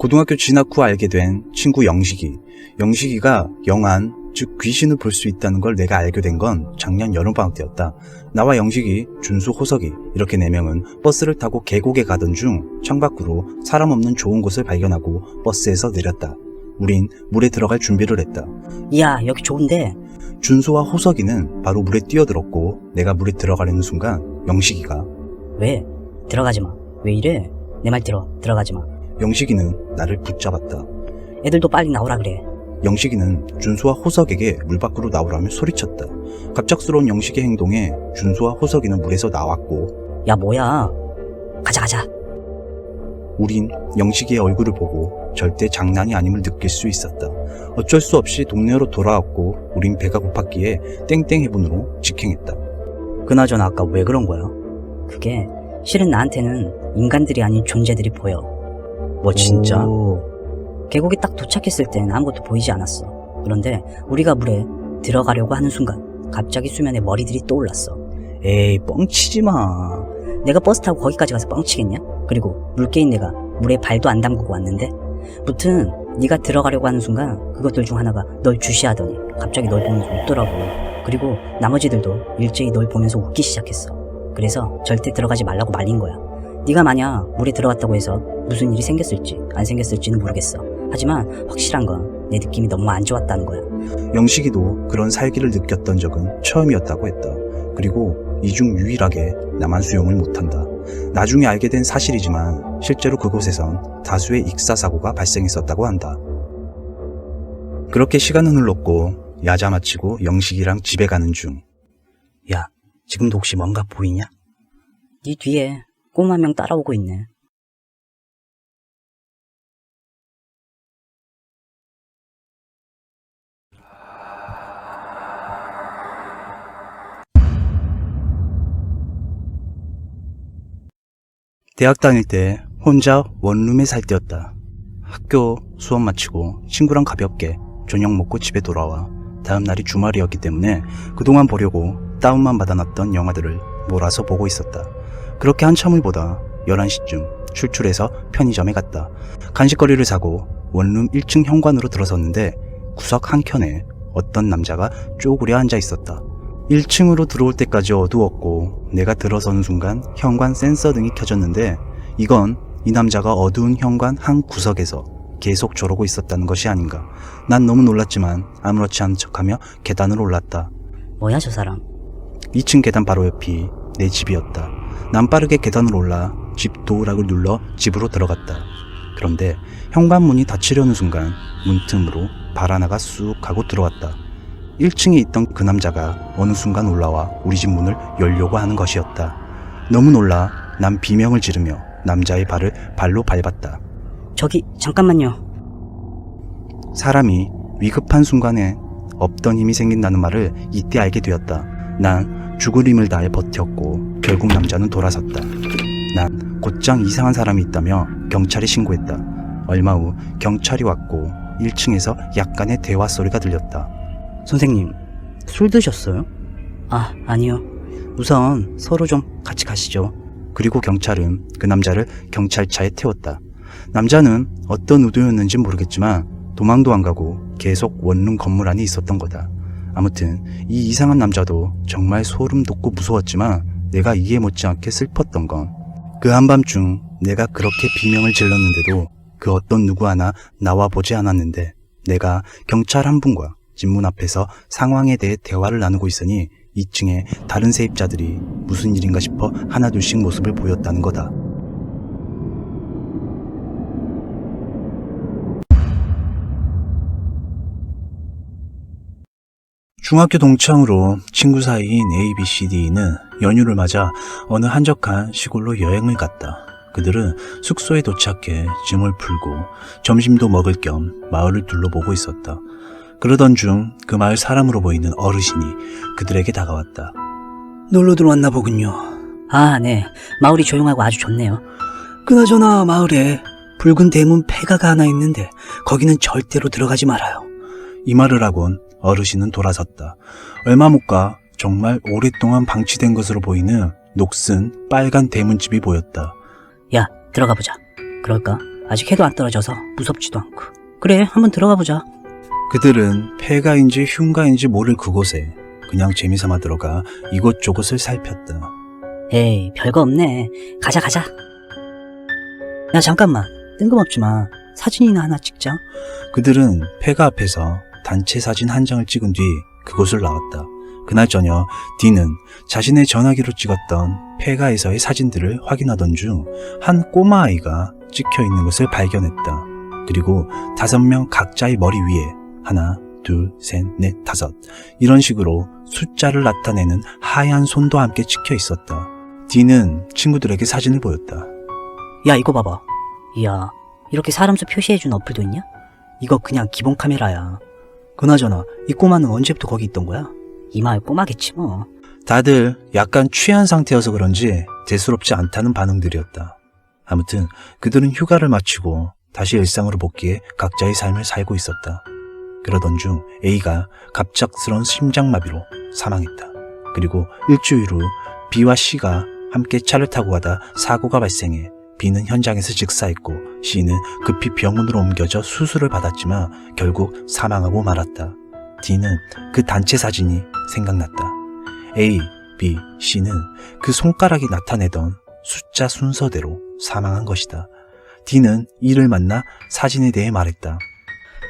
고등학교 진학 후 알게 된 친구 영식이. 영식이가 영안, 즉 귀신을 볼 수 있다는 걸 내가 알게 된 건 작년 여름방학 때였다. 나와 영식이, 준수, 호석이 이렇게 4명은 버스를 타고 계곡에 가던 중 창밖으로 사람 없는 좋은 곳을 발견하고 버스에서 내렸다. 우린 물에 들어갈 준비를 했다. 야, 여기 좋은데. 준수와 호석이는 바로 물에 뛰어들었고 내가 물에 들어가려는 순간 영식이가 왜? 들어가지 마. 왜 이래? 내 말 들어. 들어가지 마. 영식이는 나를 붙잡았다. 애들도 빨리 나오라 그래. 영식이는 준수와 호석에게 물 밖으로 나오라며 소리쳤다. 갑작스러운 영식의 행동에 준수와 호석이는 물에서 나왔고 야, 뭐야. 가자. 우린 영식이의 얼굴을 보고 절대 장난이 아님을 느낄 수 있었다. 어쩔 수 없이 동네로 돌아왔고 우린 배가 고팠기에 땡땡 해분으로 직행했다. 그나저나 아까 왜 그런 거야? 그게 실은 나한테는 인간들이 아닌 존재들이 보여. 뭐 진짜? 계곡에 딱 도착했을 땐 아무것도 보이지 않았어. 그런데 우리가 물에 들어가려고 하는 순간 갑자기 수면에 머리들이 떠올랐어. 에이, 뻥치지 마. 내가 버스 타고 거기까지 가서 뻥치겠냐? 그리고 물 깨인 내가 물에 발도 안 담그고 왔는데? 무튼 네가 들어가려고 하는 순간 그것들 중 하나가 널 주시하더니 갑자기 널 보면서 웃더라고. 그리고 나머지들도 일제히 널 보면서 웃기 시작했어. 그래서 절대 들어가지 말라고 말린 거야. 네가 만약 물에 들어갔다고 해서 무슨 일이 생겼을지 안 생겼을지는 모르겠어. 하지만 확실한 건 내 느낌이 너무 안 좋았다는 거야. 영식이도 그런 살기를 느꼈던 적은 처음이었다고 했다. 그리고 이 중 유일하게 나만 수용을 못한다. 나중에 알게 된 사실이지만 실제로 그곳에선 다수의 익사사고가 발생했었다고 한다. 그렇게 시간은 흘렀고 야자 마치고 영식이랑 집에 가는 중. 야, 지금도 혹시 뭔가 보이냐? 네 뒤에 꼬마 한 명 따라오고 있네. 대학 다닐 때 혼자 원룸에 살 때였다. 학교 수업 마치고 친구랑 가볍게 저녁 먹고 집에 돌아와 다음 날이 주말이었기 때문에 그동안 보려고 다운만 받아놨던 영화들을 몰아서 보고 있었다. 그렇게 한참을 보다 11시쯤 출출해서 편의점에 갔다. 간식거리를 사고 원룸 1층 현관으로 들어섰는데 구석 한켠에 어떤 남자가 쪼그려 앉아 있었다. 1층으로 들어올 때까지 어두웠고 내가 들어서는 순간 현관 센서등이 켜졌는데 이건 이 남자가 어두운 현관 한 구석에서 계속 저러고 있었다는 것이 아닌가. 난 너무 놀랐지만 아무렇지 않은 척하며 계단으로 올랐다. 뭐야 저 사람? 2층 계단 바로 옆이 내 집이었다. 난 빠르게 계단을 올라 집 도어락을 눌러 집으로 들어갔다. 그런데 현관문이 닫히려는 순간 문틈으로 발 하나가 쑥 하고 들어왔다. 1층에 있던 그 남자가 어느 순간 올라와 우리 집 문을 열려고 하는 것이었다. 너무 놀라 난 비명을 지르며 남자의 발을 발로 밟았다. 저기 잠깐만요. 사람이 위급한 순간에 없던 힘이 생긴다는 말을 이때 알게 되었다. 난 죽을 힘을 다해 버텼고 결국 남자는 돌아섰다. 난 곧장 이상한 사람이 있다며 경찰에 신고했다. 얼마 후 경찰이 왔고 1층에서 약간의 대화 소리가 들렸다. 선생님, 술 드셨어요? 아, 아니요. 우선 서로 좀 같이 가시죠. 그리고 경찰은 그 남자를 경찰차에 태웠다. 남자는 어떤 의도였는지 모르겠지만 도망도 안 가고 계속 원룸 건물 안에 있었던 거다. 아무튼 이 이상한 남자도 정말 소름 돋고 무서웠지만 내가 이해 못지않게 슬펐던 건 그 한밤중 내가 그렇게 비명을 질렀는데도 그 어떤 누구 하나 나와 보지 않았는데 내가 경찰 한 분과 집문 앞에서 상황에 대해 대화를 나누고 있으니 2층에 다른 세입자들이 무슨 일인가 싶어 하나둘씩 모습을 보였다는 거다. 중학교 동창으로 친구 사이인 A, B, C, D는 연휴를 맞아 어느 한적한 시골로 여행을 갔다. 그들은 숙소에 도착해 짐을 풀고 점심도 먹을 겸 마을을 둘러보고 있었다. 그러던 중 그 마을 사람으로 보이는 어르신이 그들에게 다가왔다. 놀러 들어왔나 보군요. 아, 네. 마을이 조용하고 아주 좋네요. 그나저나 마을에 붉은 대문 폐가가 하나 있는데 거기는 절대로 들어가지 말아요. 이 말을 하곤 어르신은 돌아섰다. 얼마 못 가 정말 오랫동안 방치된 것으로 보이는 녹슨 빨간 대문집이 보였다. 야, 들어가 보자. 그럴까? 아직 해도 안 떨어져서 무섭지도 않고. 그래, 한번 들어가 보자. 그들은 폐가인지 흉가인지 모를 그곳에 그냥 재미삼아 들어가 이곳저곳을 살폈다. 에이, 별거 없네. 가자. 야, 잠깐만. 뜬금없지 마. 사진이나 하나 찍자. 그들은 폐가 앞에서 단체 사진 한 장을 찍은 뒤 그곳을 나왔다. 그날 저녁 딘은 자신의 전화기로 찍었던 폐가에서의 사진들을 확인하던 중 한 꼬마아이가 찍혀있는 것을 발견했다. 그리고 5명 각자의 머리 위에 하나, 둘, 셋, 넷, 5 이런 식으로 숫자를 나타내는 하얀 손도 함께 찍혀 있었다. 딘은 친구들에게 사진을 보였다. 야, 이거 봐봐. 이야, 이렇게 사람 수 표시해준 어플도 있냐? 이거 그냥 기본 카메라야. 그나저나 이 꼬마는 언제부터 거기 있던 거야? 이 마을 꼬마겠지 뭐. 다들 약간 취한 상태여서 그런지 대수롭지 않다는 반응들이었다. 아무튼 그들은 휴가를 마치고 다시 일상으로 복귀해 각자의 삶을 살고 있었다. 그러던 중 A가 갑작스러운 심장마비로 사망했다. 그리고 일주일 후 B와 C가 함께 차를 타고 가다 사고가 발생해 B는 현장에서 즉사했고 C는 급히 병원으로 옮겨져 수술을 받았지만 결국 사망하고 말았다. D는 그 단체 사진이 생각났다. A, B, C는 그 손가락이 나타내던 숫자 순서대로 사망한 것이다. D는 E를 만나 사진에 대해 말했다.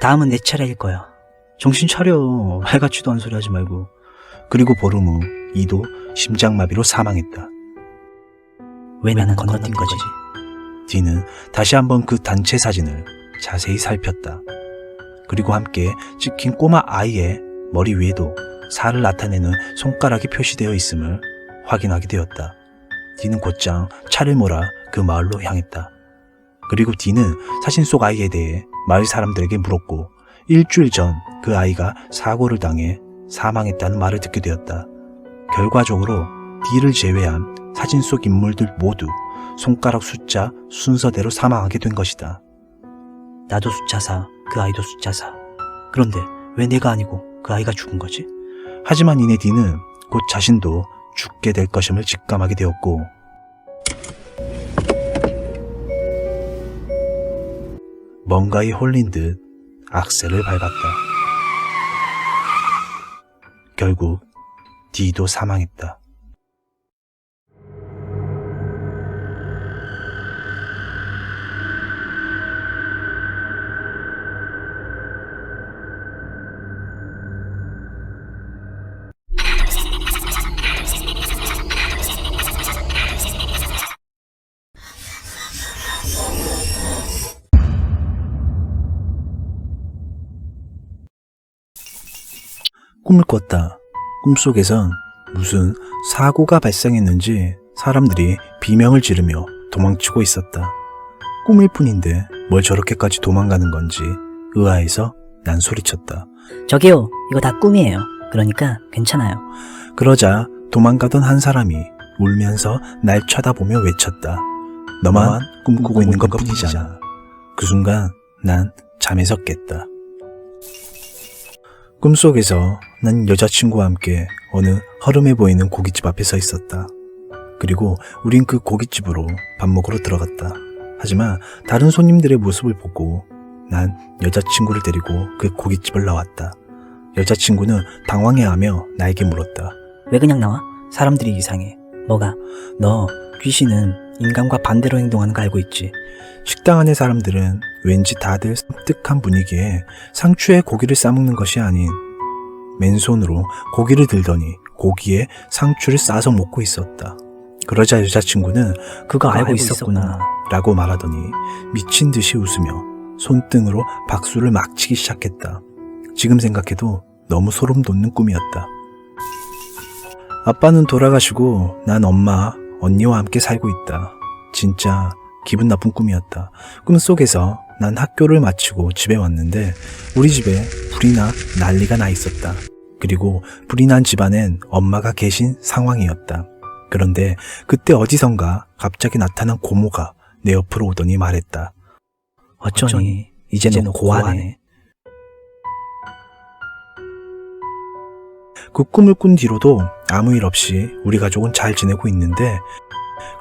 다음은 내 차례일 거야. 정신 차려. 말 같지도 않은 소리 하지 말고. 그리고 보름 후 E도 심장마비로 사망했다. 왜 나는 건너뛴 거지? D는 다시 한번 그 단체 사진을 자세히 살폈다. 그리고 함께 찍힌 꼬마 아이의 머리 위에도 4를 나타내는 손가락이 표시되어 있음을 확인하게 되었다. D는 곧장 차를 몰아 그 마을로 향했다. 그리고 D는 사진 속 아이에 대해 마을 사람들에게 물었고 일주일 전 그 아이가 사고를 당해 사망했다는 말을 듣게 되었다. 결과적으로 D를 제외한 사진 속 인물들 모두 손가락 숫자 순서대로 사망하게 된 것이다. 나도 숫자 4, 그 아이도 숫자 4. 그런데 왜 내가 아니고 그 아이가 죽은 거지? 하지만 이내 D는 곧 자신도 죽게 될 것임을 직감하게 되었고 뭔가에 홀린 듯 악셀을 밟았다. 결국 D도 사망했다. 꿈을 꿨다. 꿈속에선 무슨 사고가 발생했는지 사람들이 비명을 지르며 도망치고 있었다. 꿈일 뿐인데 뭘 저렇게까지 도망가는 건지 의아해서 난 소리쳤다. 저기요, 이거 다 꿈이에요. 그러니까 괜찮아요. 그러자 도망가던 한 사람이 울면서 날 쳐다보며 외쳤다. 너만 꿈꾸고 있는 것 뿐이잖아. 그 순간 난 잠에서 깼다. 꿈속에서 난 여자친구와 함께 어느 허름해 보이는 고깃집 앞에 서 있었다. 그리고 우린 그 고깃집으로 밥 먹으러 들어갔다. 하지만 다른 손님들의 모습을 보고 난 여자친구를 데리고 그 고깃집을 나왔다. 여자친구는 당황해하며 나에게 물었다. 왜 그냥 나와? 사람들이 이상해. 뭐가? 너 귀신은 인간과 반대로 행동하는 거 알고 있지? 식당 안의 사람들은 왠지 다들 섬뜩한 분위기에 상추에 고기를 싸먹는 것이 아닌 맨손으로 고기를 들더니 고기에 상추를 싸서 먹고 있었다. 그러자 여자친구는 그거 알고 있었구나 라고 말하더니 미친 듯이 웃으며 손등으로 박수를 막 치기 시작했다. 지금 생각해도 너무 소름 돋는 꿈이었다. 아빠는 돌아가시고 난 엄마, 언니와 함께 살고 있다. 진짜 기분 나쁜 꿈이었다. 꿈속에서 난 학교를 마치고 집에 왔는데 우리 집에 불이 나 난리가 나 있었다. 그리고 불이 난 집안엔 엄마가 계신 상황이었다. 그런데 그때 어디선가 갑자기 나타난 고모가 내 옆으로 오더니 말했다. 어쩌니 이제 너 고아네. 그 꿈을 꾼 뒤로도 아무 일 없이 우리 가족은 잘 지내고 있는데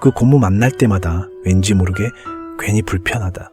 그 고모 만날 때마다 왠지 모르게 괜히 불편하다.